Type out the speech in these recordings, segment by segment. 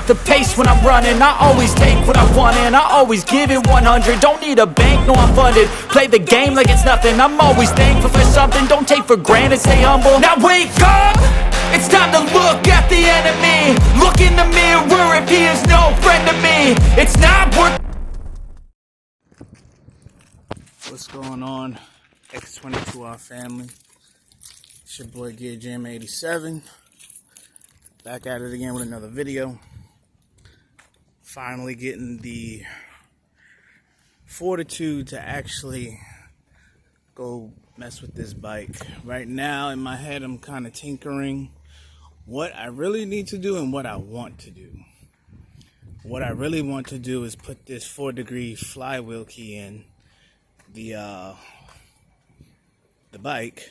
the pace when I'm running. I always take what I want and I always give it 100. Don't need a bank, no I'm funded. Play the game like it's nothing. I'm always thankful for something. Don't take for granted, stay humble. Now wake up! It's time to look at the enemy. Look in the mirror if he is no friend to me. It's not worth. What's going on, X22R family? It's your boy Gear Jam 87. Back at it again with another video. Finally getting the fortitude to actually go mess with this bike. Right now in my head I'm kind of tinkering what I really need to do and what I want to do. What I really want to do is put this 4-degree flywheel key in the bike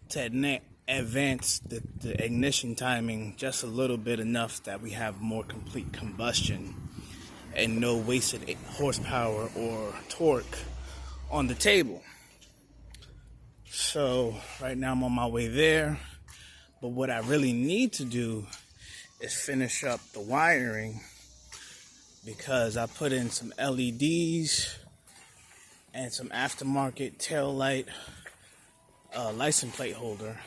to advance the ignition timing just a little bit, enough that we have more complete combustion and no wasted horsepower or torque on the table. So right now I'm on my way there, but what I really need to do is finish up the wiring, because I put in some LEDs and some aftermarket tail light license plate holder.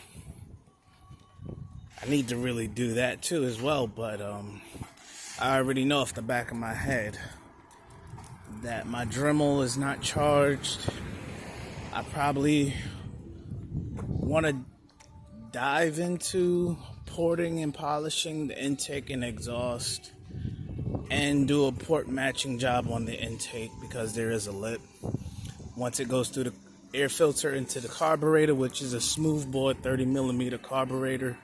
I need to really do that too as well, but I already know off the back of my head that my Dremel is not charged. I probably want to dive into porting and polishing the intake and exhaust and do a port matching job on the intake, because there is a lip. Once it goes through the air filter into the carburetor, which is a smoothbore 30mm carburetor,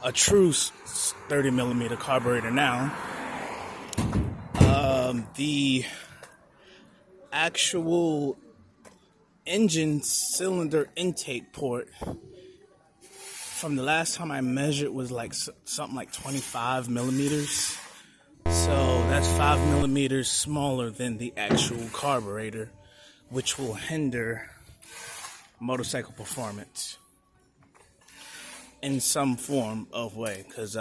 a true 30mm carburetor now, the actual engine cylinder intake port from the last time I measured was like something like 25 millimeters. So that's 5 millimeters smaller than the actual carburetor, which will hinder motorcycle performance in some form of way, because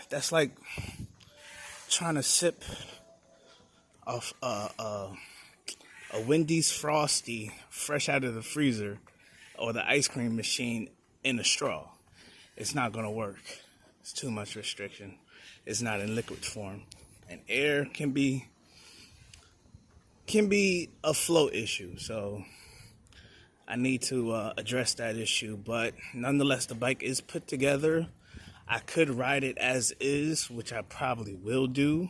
that's like trying to sip off a Wendy's Frosty fresh out of the freezer or the ice cream machine in a straw. It's not going to work. It's too much restriction. It's not in liquid form, and air can be a flow issue. So I need to address that issue. But nonetheless, the bike is put together. I could ride it as is, which I probably will do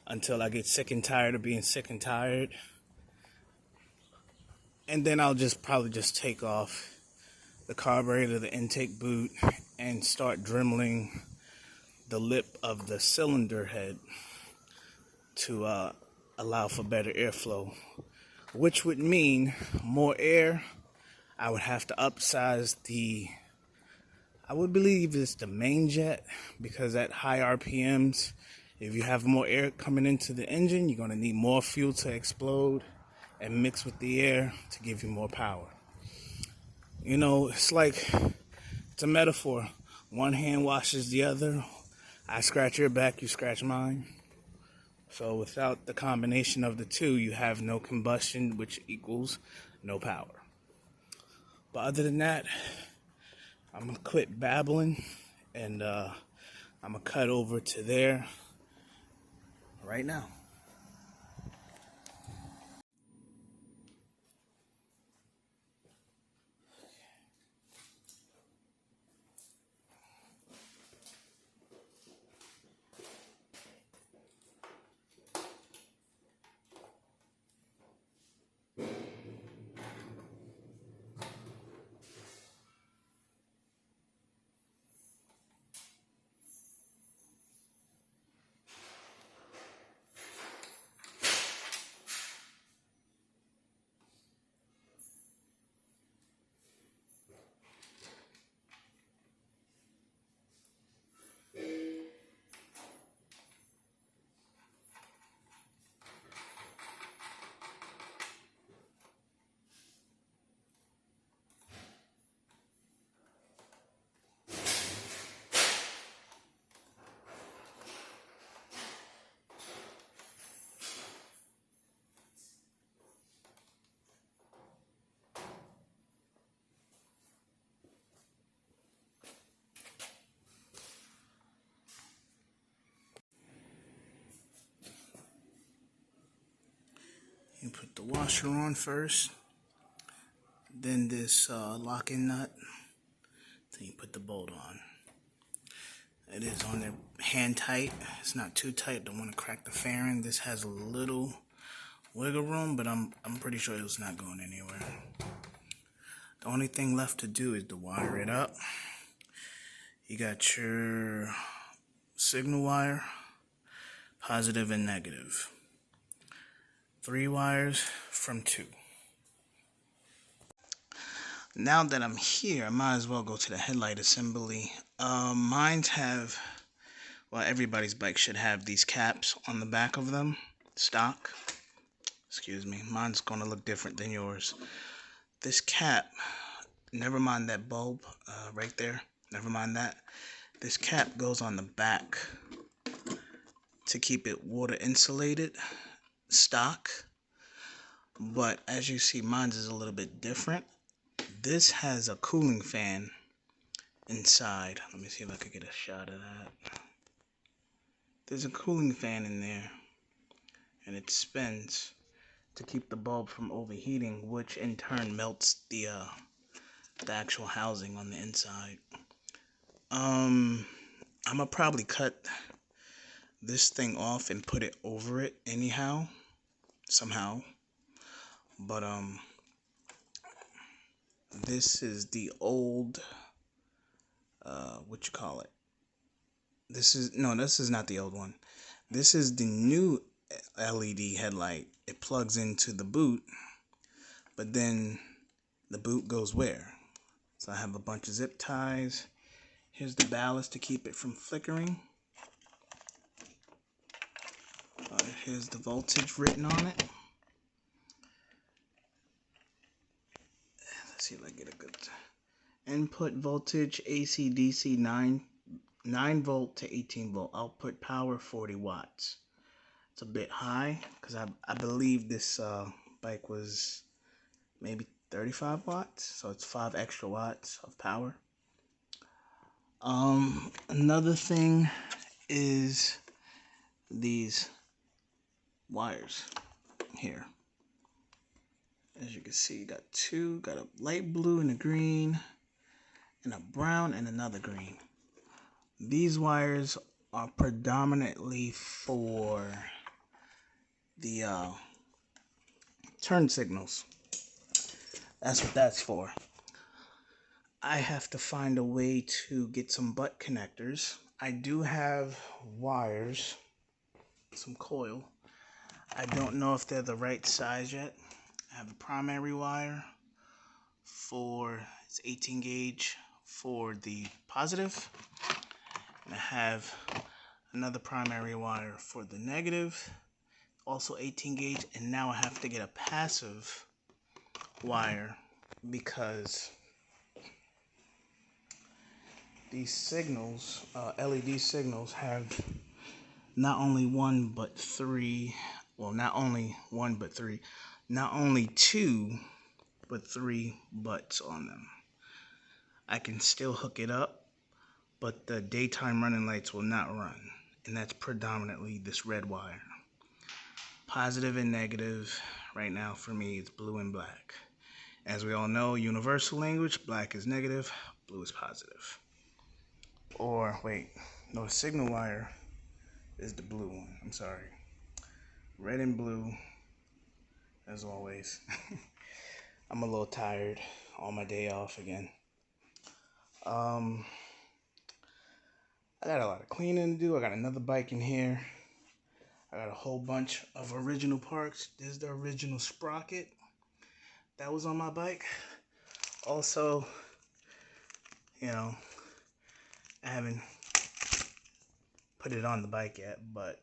until I get sick and tired of being sick and tired. And then I'll probably just take off the carburetor, the intake boot, and start dremeling the lip of the cylinder head to allow for better airflow, which would mean more air. I would have to upsize I would believe it's the main jet, because at high RPMs, if you have more air coming into the engine, you're going to need more fuel to explode and mix with the air to give you more power. You know, it's a metaphor. One hand washes the other. I scratch your back, you scratch mine. So without the combination of the two, you have no combustion, which equals no power. But other than that, I'm going to quit babbling, and I'm going to cut over to there right now. You put the washer on first, then this locking nut, then you put the bolt on. It is on there hand tight. It's not too tight. Don't want to crack the fairing. This has a little wiggle room, but I'm pretty sure it's not going anywhere. The only thing left to do is to wire it up. You got your signal wire, positive and negative. 3 wires from 2. Now that I'm here, I might as well go to the headlight assembly. Mine's have, well, everybody's bike should have these caps on the back of them, stock. Excuse me, mine's gonna look different than yours. This cap, never mind that bulb right there, never mind that. This cap goes on the back to keep it water insulated, stock. But as you see, mine's is a little bit different. This has a cooling fan inside. Let me see if I could get a shot of that. There's a cooling fan in there, and it spins to keep the bulb from overheating, which in turn melts the actual housing on the inside. I'm gonna probably cut this thing off and put it over it anyhow, somehow. But this is the old what you call it? This is not the old one. This is the new LED headlight. It plugs into the boot, but then the boot goes where? So I have a bunch of zip ties. Here's the ballast to keep it from flickering. Here's the voltage written on it. Let's see if I get a good input voltage. AC DC 9 volt to 18 volt. Output power 40 watts. It's a bit high because I believe this bike was maybe 35 watts, so it's 5 extra watts of power. Another thing is these wires here. As you can see, you got 2, got a light blue and a green, and a brown and another green. These wires are predominantly for the turn signals. That's what that's for. I have to find a way to get some butt connectors. I do have wires, some coil. I don't know if they're the right size yet. I have a primary wire for, it's 18 gauge for the positive, and I have another primary wire for the negative, also 18 gauge, and now I have to get a passive wire because these signals, LED signals, have not only one but three, well, not only one but three, not only 2 but 3 butts on them. I can still hook it up, but the daytime running lights will not run, and that's predominantly this red wire. Positive and negative right now for me is blue and black. As we all know, universal language, black is negative, blue is positive. Or wait, no, the signal wire is the blue one. I'm sorry. Red and blue, as always. I'm a little tired on my day off again. I got a lot of cleaning to do. I got another bike in here. I got a whole bunch of original parts. This is the original sprocket that was on my bike. Also, you know, I haven't put it on the bike yet, but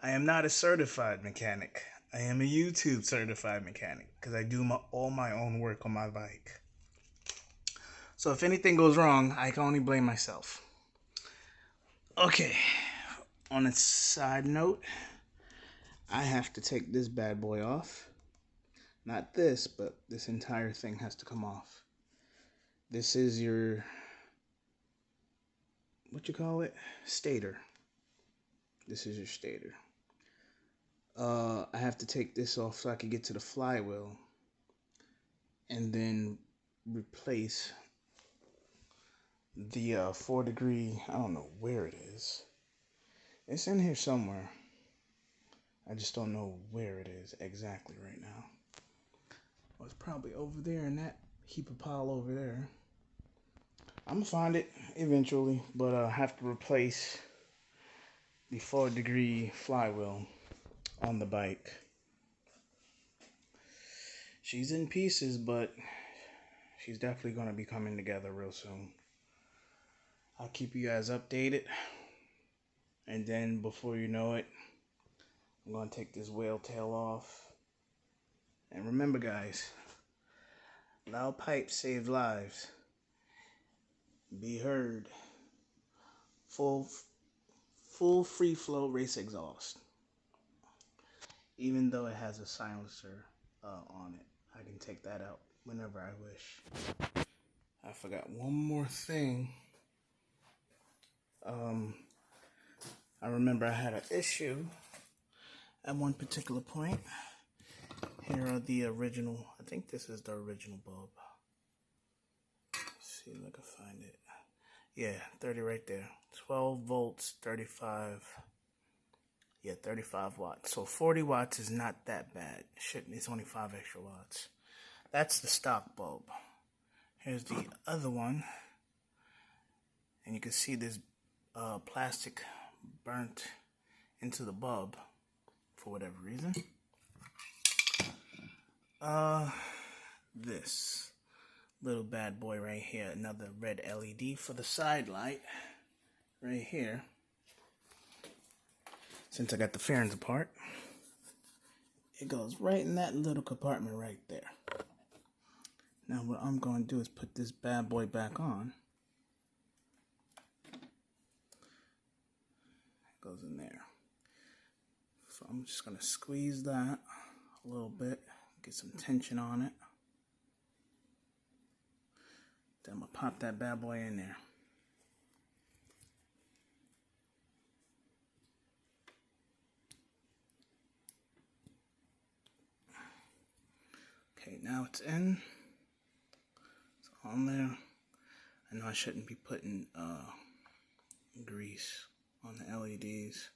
I am not a certified mechanic. I am a YouTube certified mechanic because I do all my own work on my bike. So if anything goes wrong, I can only blame myself. Okay, on a side note, I have to take this bad boy off. Not this, but this entire thing has to come off. This is your, what you call it? Stator. This is your stator. I have to take this off so I can get to the flywheel and then replace the 4-degree. I don't know where it is. It's in here somewhere. I just don't know where it is exactly right now. Well, it's probably over there in that heap of pile over there. I'm gonna find it eventually, but I have to replace the 4-degree flywheel on the bike. She's in pieces, but she's definitely gonna be coming together real soon. I'll keep you guys updated, and then before you know it, I'm gonna take this whale tail off. And remember, guys, loud pipes save lives. Be heard. Full free flow race exhaust. Even though it has a silencer on it, I can take that out whenever I wish. I forgot one more thing. I remember I had an issue at one particular point. Here are the original. I think this is the original bulb. Let's see if I can find it. Yeah, 30 right there. 12 volts, 35. Yeah, 35 watts. So 40 watts is not that bad. It's only 5 extra watts. That's the stock bulb. Here's the other one. And you can see this plastic burnt into the bulb for whatever reason. This little bad boy right here, another red LED for the side light right here. Since I got the fairings apart, it goes right in that little compartment right there. Now what I'm going to do is put this bad boy back on. It goes in there. So I'm just going to squeeze that a little bit, get some tension on it. Then I'm going to pop that bad boy in there. Okay, now it's in. It's on there. I know I shouldn't be putting grease on the LEDs.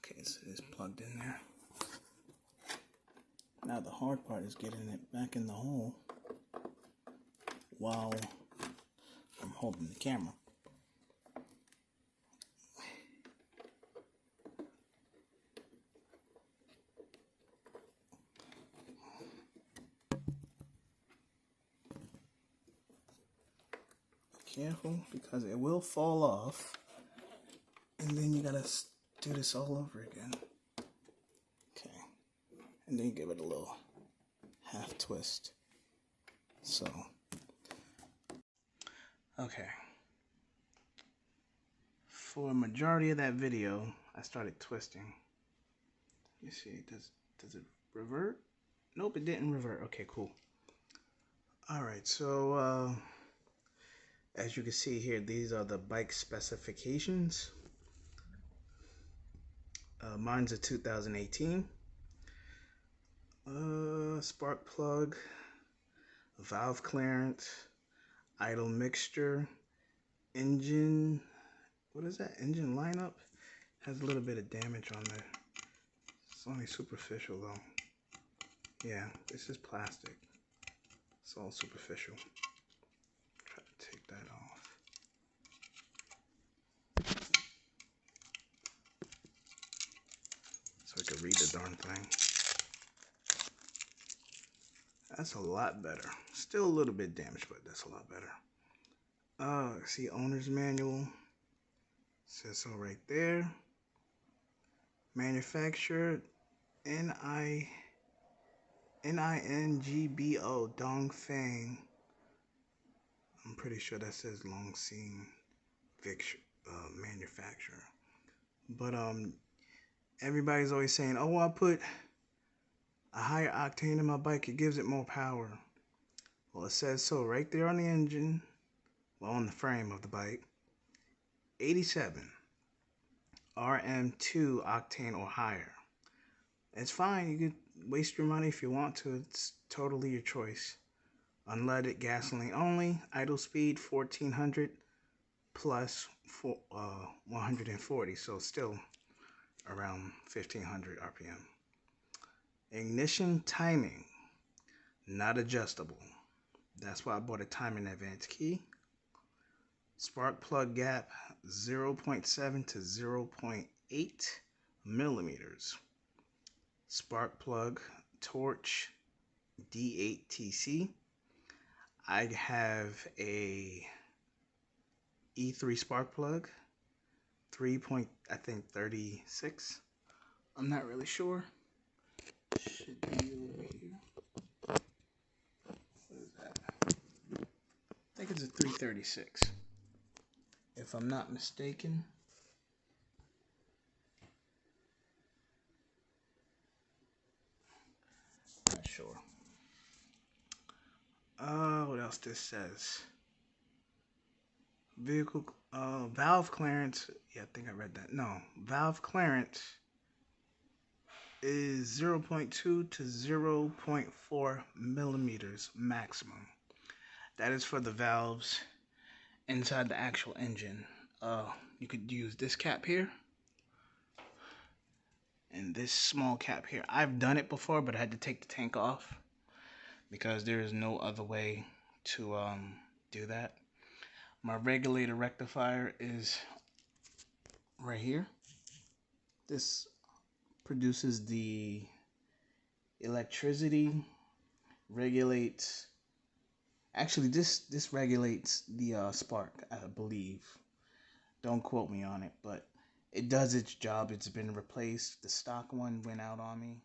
Okay, so it's plugged in there. Now the hard part is getting it back in the hole while I'm holding the camera. Be careful because it will fall off, and then you gotta do this all over again. Okay, and then give it a little half twist. So, okay. For a majority of that video, I started twisting. You see, does it revert? Nope, it didn't revert. Okay, cool. Alright, so as you can see here, these are the bike specifications. Mine's a 2018. Spark plug, valve clearance, idle mixture, engine, what is that? Engine lineup? Has a little bit of damage on there. It's only superficial though. Yeah, this is plastic. It's all superficial. Try to take that off. So I can read the darn thing. That's a lot better. Still a little bit damaged, but that's a lot better. See, owner's manual. Says so right there. Manufacturer NINGBO Dongfeng. I'm pretty sure that says Longsing manufacturer. But everybody's always saying, oh, I put a higher octane in my bike, it gives it more power. Well, it says so right there on the engine, well, on the frame of the bike. 87 RM2 octane or higher. It's fine. You could waste your money if you want to. It's totally your choice. Unleaded gasoline only. Idle speed 1400 plus 140. So still around 1500 RPM. Ignition timing. Not adjustable. That's why I bought a timing advance key. Spark plug gap 0.7 to 0.8 millimeters. Spark plug torch D8TC. I have a E3 spark plug, 3.36. I'm not really sure. Should be over here. What is that? I think it's a 336. If I'm not mistaken. Not sure. What else this says? Vehicle valve clearance. Yeah, I think I read that. No, valve clearance is 0.2 to 0.4 millimeters maximum. That is for the valves inside the actual engine. You could use this cap here and this small cap here. I've done it before, but I had to take the tank off because there is no other way to do that. My regulator rectifier is right here. This produces the electricity, regulates. Actually, this regulates the spark, I believe. Don't quote me on it, but it does its job. It's been replaced. The stock one went out on me.